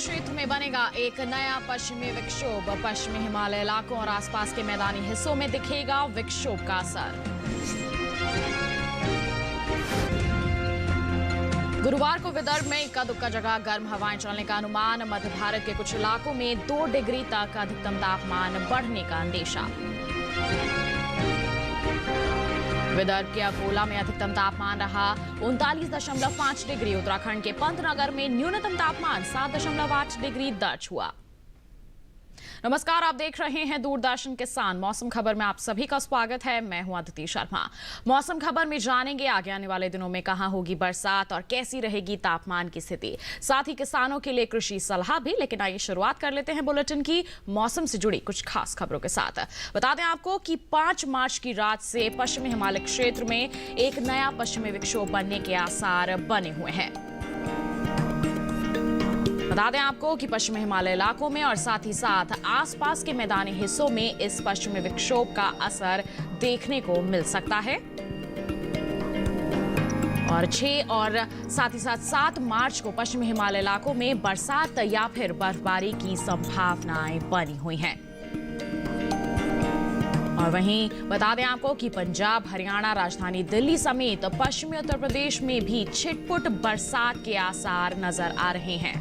क्षेत्र में बनेगा एक नया पश्चिमी विक्षोभ। पश्चिमी हिमालय इलाकों और आसपास के मैदानी हिस्सों में दिखेगा विक्षोभ का असर। गुरुवार को विदर्भ में इक्का दुक्का जगह गर्म हवाएं चलने का अनुमान। मध्य भारत के कुछ इलाकों में 2 डिग्री तक अधिकतम तापमान बढ़ने का अंदेशा। विदर्भ के अकोला में अधिकतम तापमान रहा 39.5 डिग्री। उत्तराखंड के पंतनगर में न्यूनतम तापमान 7.8 डिग्री दर्ज हुआ। नमस्कार, आप देख रहे हैं दूरदर्शन किसान। मौसम खबर में आप सभी का स्वागत है। मैं हूं अदिति शर्मा। मौसम खबर में जानेंगे आगे आने वाले दिनों में कहां होगी बरसात और कैसी रहेगी तापमान की स्थिति, साथ ही किसानों के लिए कृषि सलाह भी। लेकिन आइए शुरुआत कर लेते हैं बुलेटिन की मौसम से जुड़ी कुछ खास खबरों के साथ। बता दें आपको कि 5 मार्च की रात से पश्चिमी हिमालय क्षेत्र में एक नया पश्चिमी विक्षोभ बनने के आसार बने हुए हैं। बता दें आपको कि पश्चिमी हिमालय इलाकों में और साथ ही साथ आसपास के मैदानी हिस्सों में इस पश्चिमी विक्षोभ का असर देखने को मिल सकता है। और 6 और साथ ही साथ 7 मार्च को पश्चिमी हिमालय इलाकों में बरसात या फिर बर्फबारी की संभावनाएं बनी हुई हैं। और वहीं बता दें आपको कि पंजाब, हरियाणा, राजधानी दिल्ली समेत पश्चिमी उत्तर प्रदेश में भी छिटपुट बरसात के आसार नजर आ रहे हैं।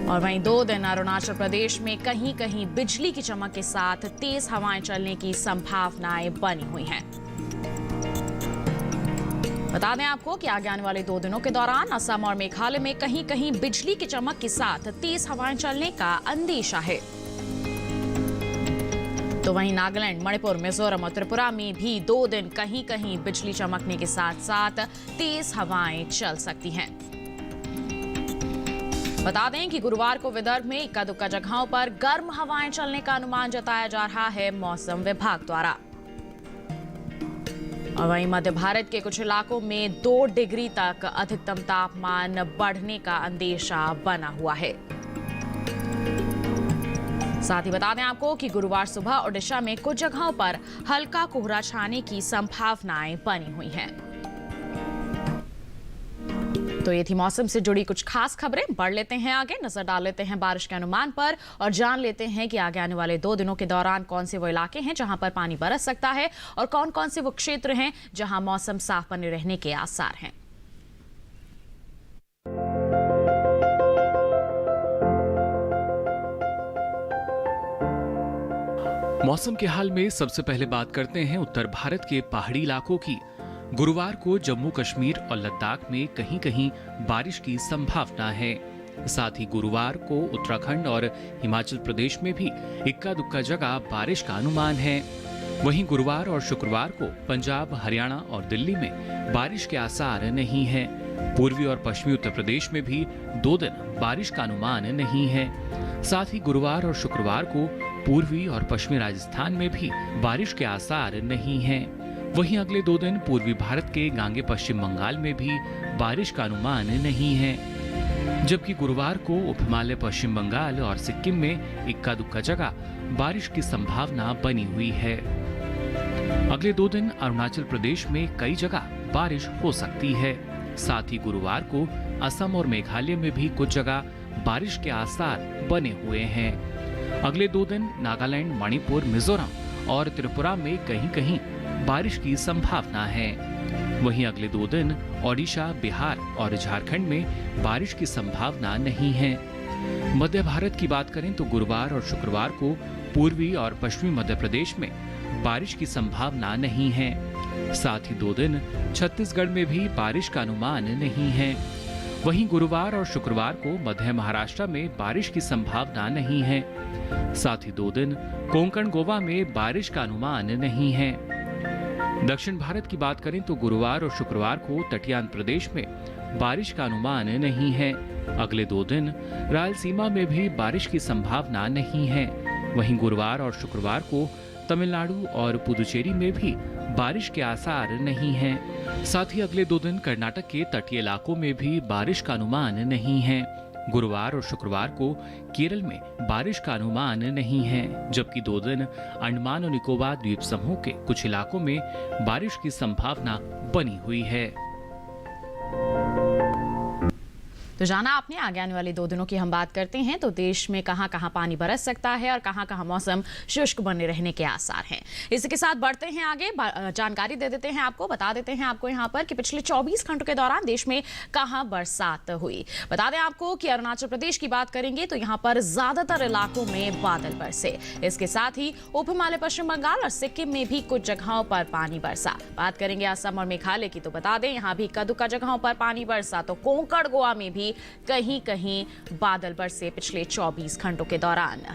और वहीं 2 दिन अरुणाचल प्रदेश में कहीं कहीं बिजली की चमक के साथ तेज हवाएं चलने की संभावनाएं बनी हुई हैं। बता दें आपको कि आगे आने वाले 2 दिनों के दौरान असम और मेघालय में कहीं कहीं बिजली की चमक के साथ तेज हवाएं चलने का अंदेशा है। तो वहीं नागालैंड, मणिपुर, मिजोरम और त्रिपुरा में भी 2 दिन कहीं कहीं बिजली चमकने के साथ साथ तेज हवाएं चल सकती हैं। बता दें कि गुरुवार को विदर्भ में इक्का दुक्का जगहों पर गर्म हवाएं चलने का अनुमान जताया जा रहा है मौसम विभाग द्वारा। और वहीं मध्य भारत के कुछ इलाकों में 2 डिग्री तक अधिकतम तापमान बढ़ने का अंदेशा बना हुआ है। साथ ही बता दें आपको कि गुरुवार सुबह ओडिशा में कुछ जगहों पर हल्का कोहरा छाने की संभावनाएं बनी हुई हैं। तो ये थी मौसम से जुड़ी कुछ खास खबरें। बढ़ लेते हैं आगे, नजर डाल लेते हैं बारिश के अनुमान पर और जान लेते हैं कि आगे आने वाले 2 दिनों के दौरान कौन से वो इलाके हैं जहां पर पानी बरस सकता है और कौन कौन से वो क्षेत्र हैं जहां मौसम साफ बने रहने के आसार हैं। मौसम के हाल में सबसे पहले बात करते हैं उत्तर भारत के पहाड़ी इलाकों की। गुरुवार को जम्मू कश्मीर और लद्दाख में कहीं कहीं बारिश की संभावना है। साथ ही गुरुवार को उत्तराखंड और हिमाचल प्रदेश में भी इक्का दुक्का जगह बारिश का अनुमान है। वहीं गुरुवार और शुक्रवार को पंजाब, हरियाणा और दिल्ली में बारिश के आसार नहीं है। पूर्वी और पश्चिमी उत्तर प्रदेश में भी 2 दिन बारिश का अनुमान नहीं है। साथ ही गुरुवार और शुक्रवार को पूर्वी और पश्चिमी राजस्थान में भी बारिश के आसार नहीं हैं। वहीं अगले 2 दिन पूर्वी भारत के गांगे पश्चिम बंगाल में भी बारिश का अनुमान नहीं है। जबकि गुरुवार को उप हिमालय पश्चिम बंगाल और सिक्किम में इक्का दुक्का जगह बारिश की संभावना बनी हुई है। अगले 2 दिन अरुणाचल प्रदेश में कई जगह बारिश हो सकती है। साथ ही गुरुवार को असम और मेघालय में भी कुछ जगह बारिश के आसार बने हुए हैं। अगले 2 दिन नागालैंड, मणिपुर, मिजोरम और त्रिपुरा में कहीं कहीं बारिश की संभावना है। वहीं अगले 2 दिन ओडिशा, बिहार और झारखंड में बारिश की संभावना नहीं है। मध्य भारत की बात करें तो गुरुवार और शुक्रवार को पूर्वी और पश्चिमी मध्य प्रदेश में बारिश की संभावना नहीं है। साथ ही 2 दिन छत्तीसगढ़ में भी बारिश का अनुमान नहीं है। वहीं गुरुवार और शुक्रवार को मध्य महाराष्ट्र में बारिश की संभावना नहीं है। साथ ही 2 दिन कोंकण, गोवा में बारिश का अनुमान नहीं है। दक्षिण भारत की बात करें तो गुरुवार और शुक्रवार को तटीय आंध्र प्रदेश में बारिश का अनुमान नहीं है। अगले 2 दिन रायलसीमा में भी बारिश की संभावना नहीं है। वहीं गुरुवार और शुक्रवार को तमिलनाडु और पुदुचेरी में भी बारिश के आसार नहीं हैं। साथ ही अगले 2 दिन कर्नाटक के तटीय इलाकों में भी बारिश का अनुमान नहीं है। गुरुवार और शुक्रवार को केरल में बारिश का अनुमान नहीं है, जबकि 2 दिन अंडमान और निकोबार द्वीप समूह के कुछ इलाकों में बारिश की संभावना बनी हुई है। तो जाना आपने आगे आने वाले 2 दिनों की हम बात करते हैं तो देश में कहां कहां पानी बरस सकता है और कहां कहां मौसम शुष्क बने रहने के आसार हैं। इसी के साथ बढ़ते हैं आगे, जानकारी दे देते हैं आपको, बता देते हैं आपको यहां पर कि पिछले 24 घंटों के दौरान देश में कहां बरसात हुई। बता दें आपको कि अरुणाचल प्रदेश की बात करेंगे तो यहां पर ज्यादातर इलाकों में बादल बरसे। इसके साथ ही उप हिमालय पश्चिम बंगाल और सिक्किम में भी कुछ जगहों पर पानी बरसा। बात करेंगे असम और मेघालय की तो बता दें यहां भी इक्का दुक्का जगहों पर पानी बरसा। तो कोंकण गोवा में भी कहीं कहीं बादल बरसे पिछले 24 घंटों के दौरान।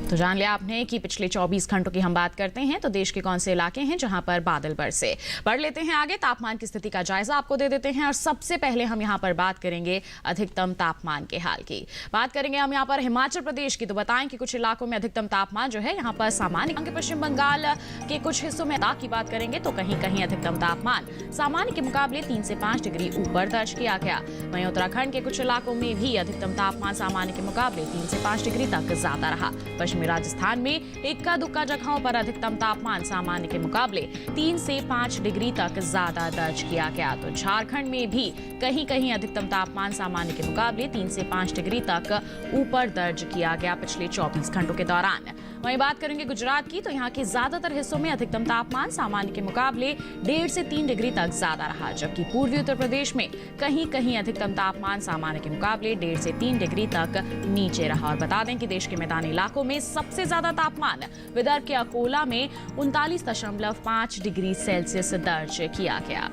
तो जान लिया आपने कि पिछले 24 घंटों की हम बात करते हैं तो देश के कौन से इलाके हैं जहां पर बादल बरसे। बढ़ लेते हैं आगे, तापमान की स्थिति का जायजा आपको दे देते हैं और सबसे पहले हम यहां पर बात करेंगे अधिकतम तापमान के हाल की। बात करेंगे हम यहां पर हिमाचल प्रदेश की तो बताएं कि कुछ इलाकों में अधिकतम तापमान जो है यहां पर सामान्य। पश्चिम बंगाल के कुछ हिस्सों में की बात करेंगे तो कहीं कहीं अधिकतम तापमान सामान्य के मुकाबले 3 से 5 डिग्री ऊपर दर्ज किया गया। वहीं उत्तराखंड के कुछ इलाकों में भी अधिकतम तापमान सामान्य के मुकाबले 3 से 5 डिग्री तक ज्यादा रहा। राजस्थान में इक्का दुक्का जगहों पर अधिकतम तापमान सामान्य के मुकाबले 3 से 5 डिग्री तक ज्यादा दर्ज किया गया। तो झारखंड में भी कहीं कहीं अधिकतम तापमान सामान्य के मुकाबले 3 से 5 डिग्री तक ऊपर दर्ज किया गया पिछले 24 घंटों के दौरान। वहीं बात करेंगे गुजरात की तो यहाँ के ज्यादातर हिस्सों में अधिकतम तापमान सामान्य के मुकाबले 1.5 से 3 डिग्री तक ज्यादा रहा, जबकि पूर्वी उत्तर प्रदेश में कहीं कहीं अधिकतम तापमान सामान्य के मुकाबले 1.5 से 3 डिग्री तक नीचे रहा। और बता दें कि देश के मैदानी इलाकों में सबसे ज्यादा तापमान विदर्भ के अकोला में 39.5 डिग्री सेल्सियस दर्ज किया गया।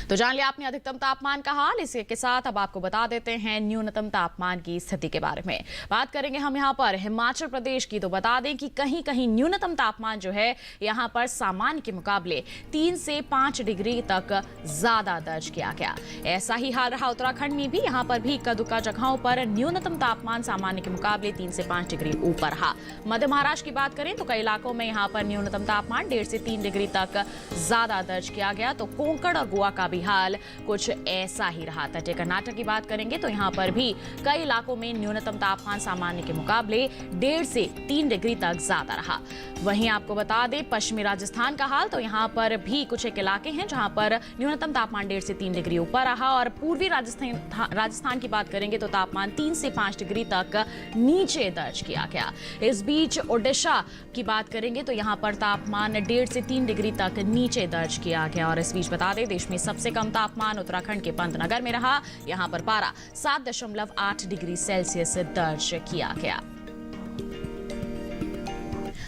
तो जान लिया आपने अधिकतम तापमान का हाल। इसी के साथ अब आपको बता देते हैं न्यूनतम तापमान की स्थिति के बारे में। बात करेंगे हम यहाँ पर हिमाचल प्रदेश की तो बता दें कि कहीं कहीं न्यूनतम तापमान जो है यहाँ पर सामान्य के मुकाबले 3 से 5 डिग्री तक ज्यादा दर्ज किया गया। ऐसा ही हाल रहा उत्तराखंड में भी। यहाँ पर भी इक्का दुक्का जगहों पर न्यूनतम तापमान सामान्य के मुकाबले 3 से 5 डिग्री ऊपर रहा। मध्य महाराष्ट्र की बात करें तो कई इलाकों में यहाँ पर न्यूनतम तापमान 1.5 से 3 डिग्री तक ज्यादा दर्ज किया गया। तो कोंकण और गोवा का हाल कुछ ऐसा ही रहा। तटीय कर्नाटक की बात करेंगे तो यहाँ पर भी कई इलाकों में न्यूनतम तापमान सामान्य के मुकाबले 1.5 से 3 डिग्री तक ज्यादा रहा। वहीं आपको बता दें पश्चिमी राजस्थान का हाल तो यहाँ पर भी कुछ एक इलाके हैं जहां पर न्यूनतम तापमान 1.5 से 3 डिग्री ऊपर रहा। और पूर्वी राजस्थान की बात करेंगे तो तापमान 3 से 5 डिग्री तक नीचे दर्ज किया गया। इस बीच ओडिशा की बात करेंगे तो यहाँ पर तापमान 1.5 से 3 डिग्री तक नीचे दर्ज किया गया। और इस बीच बता दें देश में सबसे कम तापमान उत्तराखंड के पंतनगर में रहा। यहां पर पारा 7.8 डिग्री सेल्सियस दर्ज किया गया।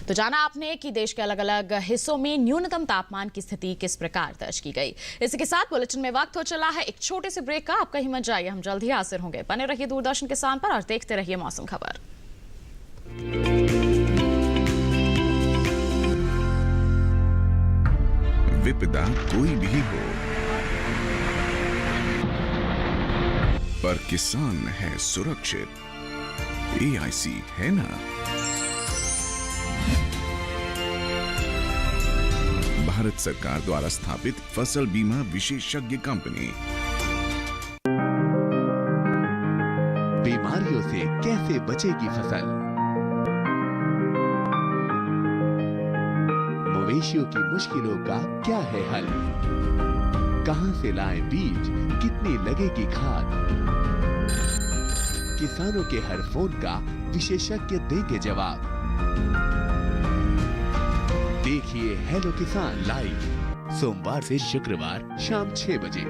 तो जाना आपने कि देश के अलग अलग हिस्सों में न्यूनतम तापमान की स्थिति किस प्रकार दर्ज की गई। इसी के साथ बुलेटिन में वक्त हो चला है एक छोटे से ब्रेक का। आप कहीं मत जाइए, हम जल्द ही हाजिर होंगे। बने रहिए दूरदर्शन किसान पर और देखते रहिए मौसम खबर। विपदा कोई भी हो, पर किसान है सुरक्षित। AIC है ना। भारत सरकार द्वारा स्थापित फसल बीमा विशेषज्ञ कंपनी। बीमारियों से कैसे बचेगी फसल? मवेशियों की मुश्किलों का क्या है हल? कहां से लाएं बीज, कितनी लगेगी खाद? किसानों के हर फोन का विशेषज्ञ देंगे जवाब। देखिए हेलो किसान लाइव सोमवार से शुक्रवार शाम 6 बजे।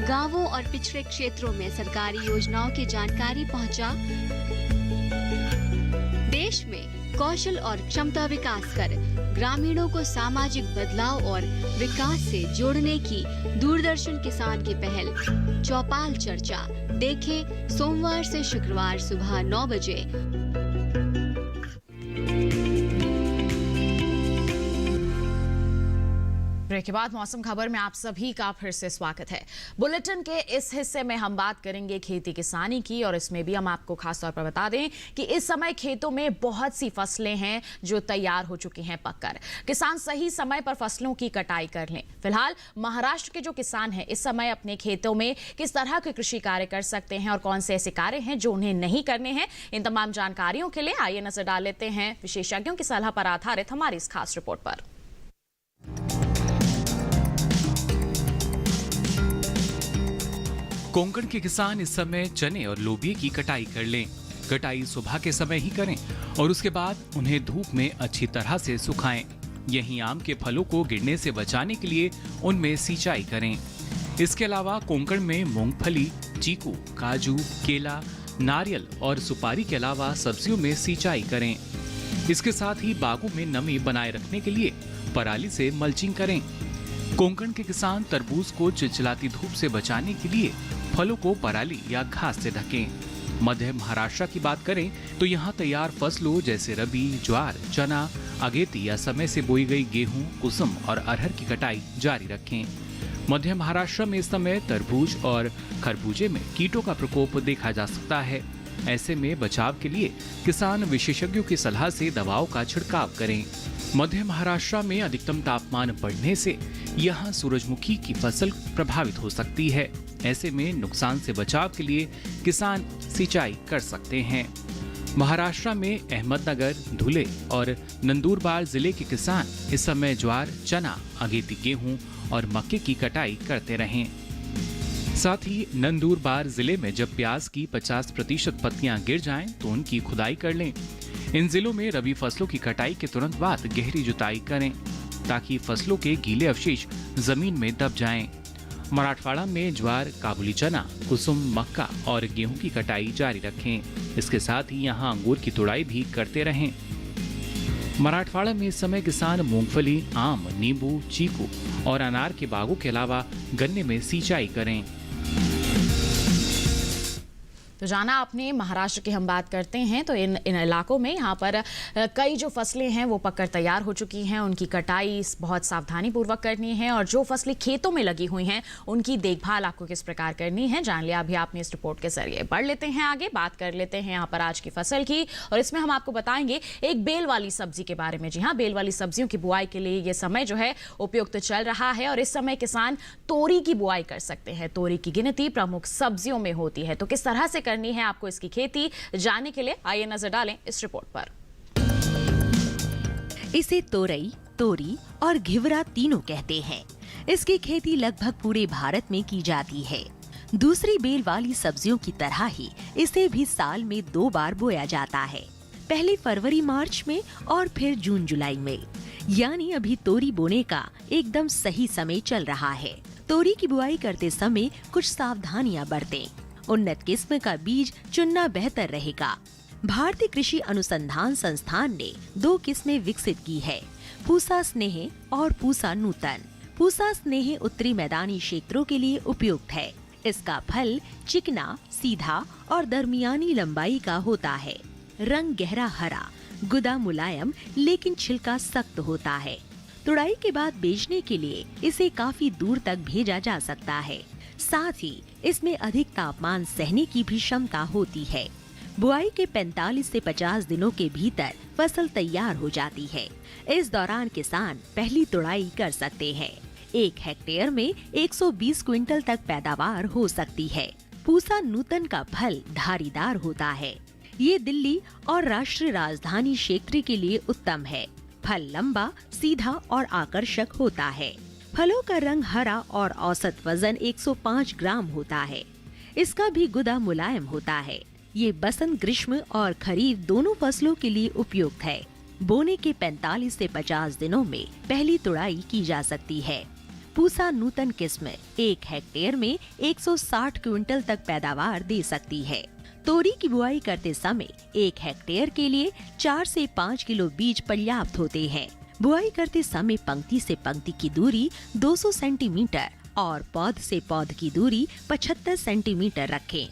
गांवों और पिछड़े क्षेत्रों में सरकारी योजनाओं की जानकारी पहुंचा। देश में कौशल और क्षमता विकास कर ग्रामीणों को सामाजिक बदलाव और विकास से जोड़ने की दूरदर्शन किसान की पहल चौपाल चर्चा देखें सोमवार से शुक्रवार सुबह 9 बजे। ब्रेक के बाद मौसम खबर में आप सभी का फिर से स्वागत है। बुलेटिन के इस हिस्से में हम बात करेंगे खेती किसानी की, और इसमें भी हम आपको खास तौर पर बता दें कि इस समय खेतों में बहुत सी फसलें हैं जो तैयार हो चुकी हैं पककर। किसान सही समय पर फसलों की कटाई कर लें। फिलहाल महाराष्ट्र के जो किसान हैं इस समय अपने खेतों में किस तरह के कृषि कार्य कर सकते हैं और कौन से ऐसे कार्य हैं जो उन्हें नहीं करने हैं, इन तमाम जानकारियों के लिए आइए नजर डाल लेते हैं विशेषज्ञों की सलाह पर आधारित हमारी इस खास रिपोर्ट पर। कोंकण के किसान इस समय चने और लोबिये की कटाई कर लें। कटाई सुबह के समय ही करें और उसके बाद उन्हें धूप में अच्छी तरह से सुखाएं। यहीं आम के फलों को गिरने से बचाने के लिए उनमें सिंचाई करें। इसके अलावा कोंकण में मूंगफली, चीकू, काजू, केला, नारियल और सुपारी के अलावा सब्जियों में सिंचाई करें। इसके साथ ही बागों में नमी बनाए रखने के लिए पराली से मल्चिंग करें। कोंकण के किसान तरबूज को चिलचिलाती धूप से बचाने के लिए फलों को पराली या घास से ढकें। मध्य महाराष्ट्र की बात करें तो यहाँ तैयार फसलों जैसे रबी, ज्वार, चना, अगेती या समय से बोई गई गेहूं, कुसुम और अरहर की कटाई जारी रखें। मध्य महाराष्ट्र में इस समय तरबूज और खरबूजे में कीटों का प्रकोप देखा जा सकता है। ऐसे में बचाव के लिए किसान विशेषज्ञों की सलाह से दवाओं का छिड़काव करें। मध्य महाराष्ट्र में अधिकतम तापमान बढ़ने से यहाँ सूरजमुखी की फसल प्रभावित हो सकती है। ऐसे में नुकसान से बचाव के लिए किसान सिंचाई कर सकते हैं। महाराष्ट्र में अहमदनगर, धुले और नंदुरबार जिले के किसान इस समय ज्वार, चना, अगेती गेहूं और मक्के की कटाई करते रहें। साथ ही नंदुरबार जिले में जब प्याज की 50% पत्तियां गिर जाएं तो उनकी खुदाई कर लें। इन जिलों में रबी फसलों की कटाई के तुरंत बाद गहरी जुताई करें ताकि फसलों के गीले अवशेष जमीन में दब जाएं। मराठवाड़ा में ज्वार, काबुली चना, कुसुम, मक्का और गेहूं की कटाई जारी रखें। इसके साथ ही यहाँ अंगूर की तुड़ाई भी करते रहें। मराठवाड़ा में इस समय किसान मूंगफली, आम, नींबू, चीकू और अनार के बागों के अलावा गन्ने में सिंचाई करें। तो जाना आपने महाराष्ट्र की हम बात करते हैं तो इन इलाकों में यहाँ पर कई जो फसलें हैं वो पककर तैयार हो चुकी हैं। उनकी कटाई बहुत सावधानी पूर्वक करनी है और जो फसलें खेतों में लगी हुई हैं उनकी देखभाल आपको किस प्रकार करनी है जान लिया अभी आपने इस रिपोर्ट के जरिए। बढ़ लेते हैं आगे, बात कर लेते हैं यहाँ पर आज की फसल की, और इसमें हम आपको बताएंगे एक बेल वाली सब्जी के बारे में। जी हाँ, बेल वाली सब्जियों की बुआई के लिए ये समय जो है उपयुक्त चल रहा है और इस समय किसान तोरी की बुआई कर सकते हैं। तोरी की गिनती प्रमुख सब्जियों में होती है, तो किस तरह से करनी है आपको इसकी खेती जानने के लिए आइए नजर डालें इस रिपोर्ट पर। इसे तोरई, तोरी और घिवरा तीनों कहते हैं। इसकी खेती लगभग पूरे भारत में की जाती है। दूसरी बेल वाली सब्जियों की तरह ही इसे भी साल में 2 बार बोया जाता है, पहले फरवरी मार्च में और फिर जून जुलाई में। यानी अभी तोरी बोने का एकदम सही समय चल रहा है। तोरी की बुआई करते समय कुछ सावधानियां बरतें। उन्नत किस्म का बीज चुनना बेहतर रहेगा। भारतीय कृषि अनुसंधान संस्थान ने 2 किस्में विकसित की है, पूसा स्नेह और पूसा नूतन। पूसा स्नेह उत्तरी मैदानी क्षेत्रों के लिए उपयुक्त है। इसका फल चिकना, सीधा और दरमियानी लंबाई का होता है। रंग गहरा हरा, गुदा मुलायम लेकिन छिलका सख्त होता है। तुड़ाई के बाद बेचने के लिए इसे काफी दूर तक भेजा जा सकता है। साथ ही इसमें अधिक तापमान सहने की भी क्षमता होती है। बुआई के 45 से 50 दिनों के भीतर फसल तैयार हो जाती है। इस दौरान किसान पहली तुड़ाई कर सकते हैं। 1 हेक्टेयर में 120 क्विंटल तक पैदावार हो सकती है। पूसा नूतन का फल धारीदार होता है। ये दिल्ली और राष्ट्रीय राजधानी क्षेत्र के लिए उत्तम है। फल लंबा, सीधा और आकर्षक होता है। फलों का रंग हरा और औसत वजन 105 ग्राम होता है। इसका भी गुदा मुलायम होता है। ये बसंत, ग्रीष्म और खरीफ दोनों फसलों के लिए उपयुक्त है। बोने के 45 से 50 दिनों में पहली तुड़ाई की जा सकती है। पूसा नूतन किस्म 1 हेक्टेयर में 160 क्विंटल तक पैदावार दे सकती है। तोरी की बुआई करते समय 1 हेक्टेयर के लिए 4 से 5 किलो बीज पर्याप्त होते हैं। बुआई करते समय पंक्ति से पंक्ति की दूरी 200 सेंटीमीटर और पौध से पौध की दूरी 75 सेंटीमीटर रखें।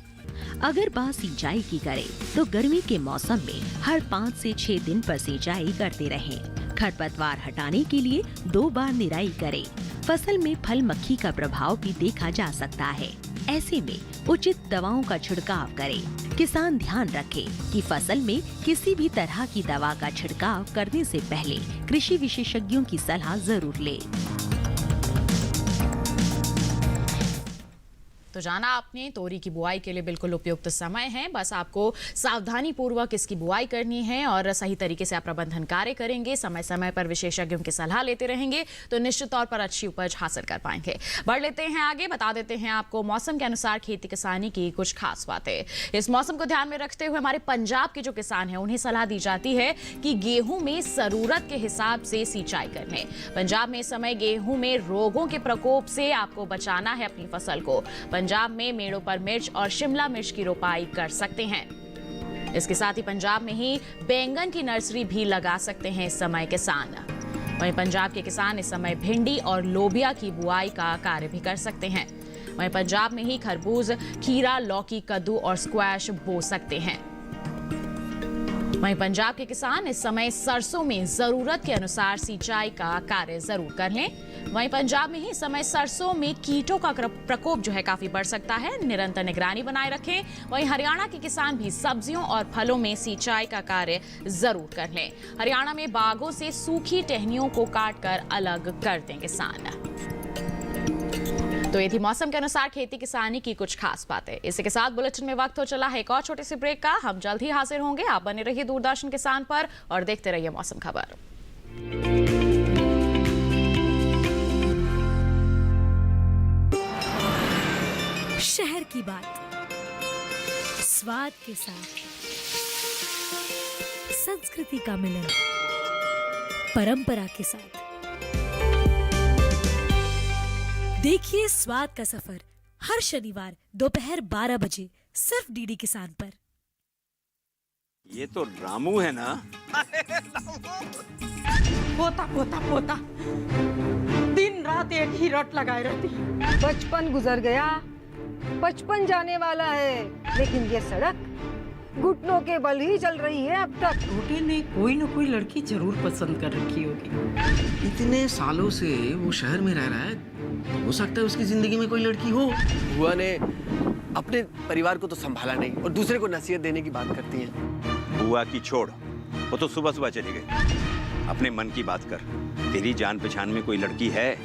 अगर बात सिंचाई की करें तो गर्मी के मौसम में हर 5 से 6 दिन पर सिंचाई करते रहें। खरपतवार हटाने के लिए 2 बार निराई करें। फसल में फल मक्खी का प्रभाव भी देखा जा सकता है। ऐसे में उचित दवाओं का छिड़काव करें। किसान ध्यान रखे कि फसल में किसी भी तरह की दवा का छिड़काव करने से पहले कृषि विशेषज्ञों की सलाह जरूर लें। तो जाना आपने तोरी की बुआई के लिए बिल्कुल उपयुक्त समय है। बस आपको सावधानी पूर्वक इसकी बुआई करनी है और सही तरीके से आप प्रबंधन कार्य करेंगे, समय समय पर विशेषज्ञों की सलाह लेते रहेंगे तो निश्चित तौर पर अच्छी उपज हासिल कर पाएंगे। बढ़ लेते हैं आगे, बता देते हैं आपको मौसम के अनुसार खेती किसानी की कुछ खास बातें। इस मौसम को ध्यान में रखते हुए हमारे पंजाब के जो किसान हैं उन्हें सलाह दी जाती है कि गेहूं में जरूरत के हिसाब से सिंचाई कर लें। पंजाब में इस समय गेहूं में रोगों के प्रकोप से आपको बचाना है अपनी फसल को। पंजाब में मेड़ों पर मिर्च और शिमला मिर्च की रोपाई कर सकते हैं। इसके साथ ही पंजाब में ही बैंगन की नर्सरी भी लगा सकते हैं इस समय किसान। वहीं पंजाब के किसान इस समय भिंडी और लोबिया की बुआई का कार्य भी कर सकते हैं। वहीं पंजाब में ही खरबूज, खीरा, लौकी, कद्दू और स्क्वैश बो सकते हैं। वहीं पंजाब के किसान इस समय सरसों में जरूरत के अनुसार सिंचाई का कार्य जरूर कर लें। वहीं पंजाब में ही इस समय सरसों में कीटों का प्रकोप जो है काफी बढ़ सकता है, निरंतर निगरानी बनाए रखें। वहीं हरियाणा के किसान भी सब्जियों और फलों में सिंचाई का कार्य जरूर कर लें। हरियाणा में बागों से सूखी टहनियों को काटकर अलग कर दें किसान। तो ये थी मौसम के अनुसार खेती किसानी की कुछ खास बातें। इसी के साथ बुलेटिन में वक्त हो चला है एक और छोटे से ब्रेक का। हम जल्द ही हाजिर होंगे। आप बने रहिए दूरदर्शन किसान पर और देखते रहिए मौसम खबर। शहर की बात स्वाद के साथ, संस्कृति का मिलन परंपरा के साथ। देखिए स्वाद का सफर हर शनिवार दोपहर 12 बजे सिर्फ डीडी किसान पर। ये तो रामू है ना? पोता पोता पोता दिन रात एक ही रट लगाए रहती। बचपन गुजर गया, बचपन जाने वाला है, लेकिन ये सड़क घुटनों के बल ही चल रही है अब तक। छोटे ने कोई न कोई लड़की जरूर पसंद कर रखी होगी। इतने सालों से वो शहर में रह रहा है, हो सकता है उसकी जिंदगी में कोई लड़की हो। बुआ ने अपने परिवार को तो संभाला नहीं और दूसरे को नसीहत देने की बात करती हैं। बुआ की छोड़, वो तो सुबह सुबह चली गई। अपने मन की बात कर, तेरी जान पहचान में कोई लड़की है?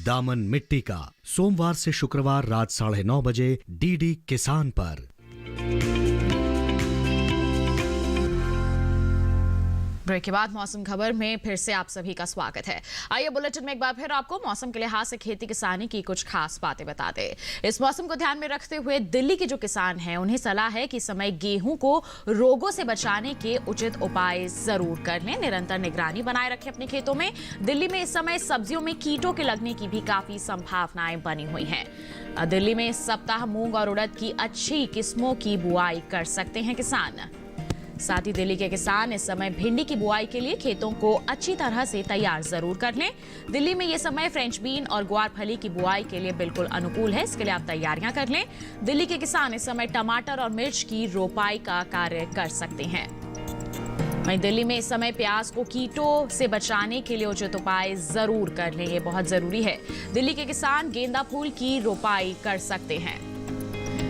दामन मिट्टी का, सोमवार से शुक्रवार रात 9:30 बजे डीडी किसान पर। ब्रेक के बाद मौसम खबर में फिर से आप सभी का स्वागत है। आइए बुलेटिन में एक बार फिर आपको मौसम के लिहाज से खेती किसानी की कुछ खास बातें बता दें। इस मौसम को ध्यान में रखते हुए दिल्ली के जो किसान हैं उन्हें सलाह है कि इस समय गेहूं को रोगों से बचाने के उचित उपाय जरूर कर लें, निरंतर निगरानी बनाए रखें अपने खेतों में। दिल्ली में इस समय सब्जियों में कीटों के लगने की भी काफी संभावनाएं बनी हुई हैं। दिल्ली में इस सप्ताह मूंग और उड़द की अच्छी किस्मों की बुआई कर सकते हैं किसान। साथ ही दिल्ली के किसान इस समय भिंडी की बुआई के लिए खेतों को अच्छी तरह से तैयार जरूर कर लें। दिल्ली में ये समय फ्रेंच बीन और ग्वार फली की बुआई के लिए बिल्कुल अनुकूल है, इसके लिए आप तैयारियां कर लें। दिल्ली के किसान इस समय टमाटर और मिर्च की रोपाई का कार्य कर सकते हैं। वहीं दिल्ली में इस समय प्याज को कीटों से बचाने के लिए उचित उपाय जरूर कर लें, ये बहुत जरूरी है। दिल्ली के किसान गेंदा फूल की रोपाई कर सकते हैं।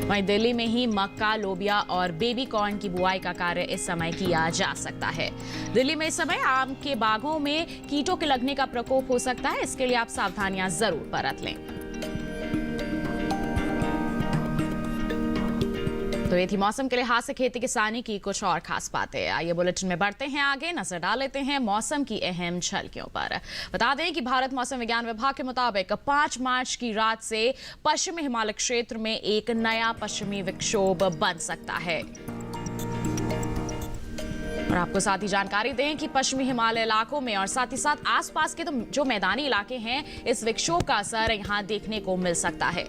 वहीं दिल्ली में ही मक्का, लोबिया और बेबी कॉर्न की बुआई का कार्य इस समय किया जा सकता है। दिल्ली में इस समय आम के बागों में कीटों के लगने का प्रकोप हो सकता है, इसके लिए आप सावधानियां जरूर बरत लें। तो ये थी मौसम के लिहाज से खेती किसानी की कुछ और खास बातें। आइए बुलेटिन में बढ़ते हैं आगे, नजर डाल लेते हैं मौसम की अहम झलकियों पर। बता दें कि भारत मौसम विज्ञान विभाग के मुताबिक 5 मार्च की रात से पश्चिमी हिमालय क्षेत्र में एक नया पश्चिमी विक्षोभ बन सकता है। और आपको साथ ही जानकारी दें कि पश्चिमी हिमालय इलाकों में और साथ ही साथ आसपास के तो जो मैदानी इलाके हैं, इस विक्षोभ का असर यहां देखने को मिल सकता है।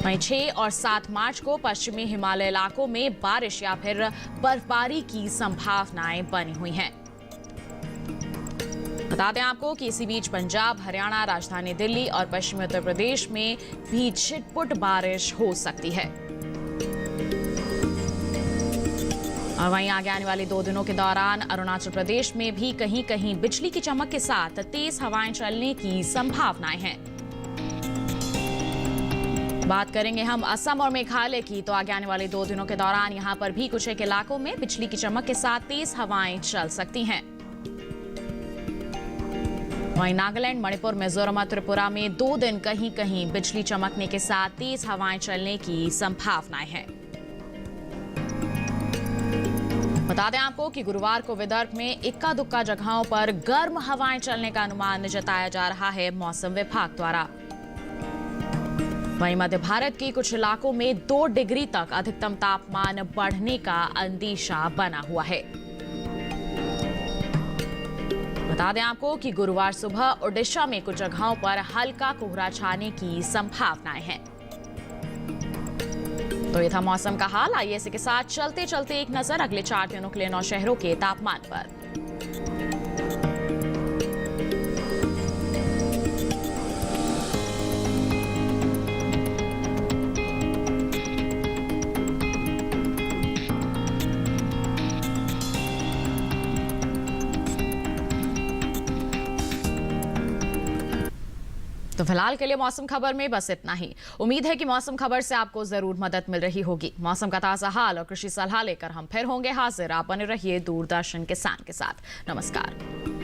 वहीं 6 और 7 मार्च को पश्चिमी हिमालय इलाकों में बारिश या फिर बर्फबारी की संभावनाएं बनी हुई हैं। बता दें आपको कि इसी बीच पंजाब, हरियाणा, राजधानी दिल्ली और पश्चिमी उत्तर प्रदेश में भी छिटपुट बारिश हो सकती है। और वहीं आगे आने वाले 2 दिनों के दौरान अरुणाचल प्रदेश में भी कहीं कहीं बिजली की चमक के साथ तेज हवाएं चलने की संभावनाएं हैं। बात करेंगे हम असम और मेघालय की, तो आगे आने वाले 2 दिनों के दौरान यहां पर भी कुछ एक इलाकों में बिजली की चमक के साथ तेज हवाएं चल सकती हैं। वहीं नागालैंड, मणिपुर, मिजोरम और त्रिपुरा में 2 दिन कहीं कहीं बिजली चमकने के साथ तेज हवाएं चलने की संभावनाएं हैं। बता दें आपको कि गुरुवार को विदर्भ में इक्का दुक्का जगहों पर गर्म हवाएं चलने का अनुमान जताया जा रहा है मौसम विभाग द्वारा। वहीं मध्य भारत के कुछ इलाकों में 2 डिग्री तक अधिकतम तापमान बढ़ने का अंदेशा बना हुआ है। बता दें आपको कि गुरुवार सुबह ओडिशा में कुछ जगहों पर हल्का कोहरा छाने की संभावनाएं हैं। तो ये था मौसम का हाल। आइए इसी के साथ चलते चलते एक नजर अगले 4 दिनों के लिए 9 शहरों के तापमान पर। तो फिलहाल के लिए मौसम खबर में बस इतना ही। उम्मीद है कि मौसम खबर से आपको जरूर मदद मिल रही होगी। मौसम का ताजा हाल और कृषि सलाह लेकर हम फिर होंगे हाजिर। आप बने रहिए दूरदर्शन किसान के साथ। नमस्कार।